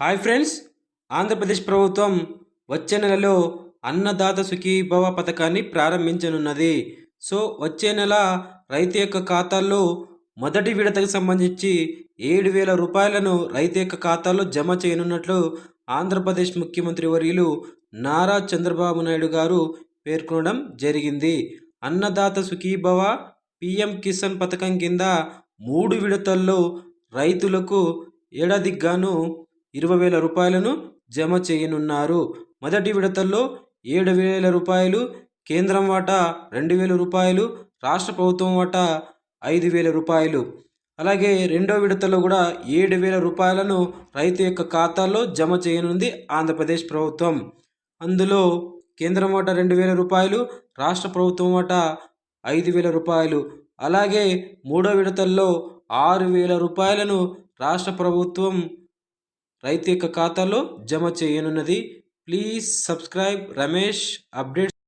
Hi friends, Andhra Pradesh ప్రభుత్వం వచ్చే నెలలో అన్నదాత సుఖీభవ పథకాన్ని ప్రారంభించనున్నది. సో వచ్చే నెల రైతు యొక్క ఖాతాల్లో మొదటి విడతకు సంబంధించి 7,000 రూపాయలను రైతు యొక్క ఖాతాలో జమ చేయనున్నట్లు ఆంధ్రప్రదేశ్ ముఖ్యమంత్రి వర్యులు నారా చంద్రబాబు నాయుడు గారు పేర్కొనడం జరిగింది. అన్నదాత సుఖీభవ పిఎం కిసాన్ పథకం కింద 3 విడతల్లో రైతులకు ఏడాదికి గాను 20,000 రూపాయలను జమ చేయనున్నారు. మొదటి విడతల్లో 7,000 రూపాయలు, కేంద్రం వాటా 2,000 రూపాయలు, రాష్ట్ర ప్రభుత్వం వాటా 5,000 రూపాయలు. అలాగే రెండో విడతలో కూడా 7,000 రూపాయలను రైతు యొక్క ఖాతాల్లో జమ చేయనుంది ఆంధ్రప్రదేశ్ ప్రభుత్వం. అందులో కేంద్రం వాటా 2,000 రూపాయలు, రాష్ట్ర ప్రభుత్వం వాటా 5,000 రూపాయలు. అలాగే మూడో విడతల్లో 6,000 రూపాయలను రాష్ట్ర ప్రభుత్వం రైతు యొక్క ఖాతాలో జమ చేయనున్నది. Please subscribe Ramesh updates.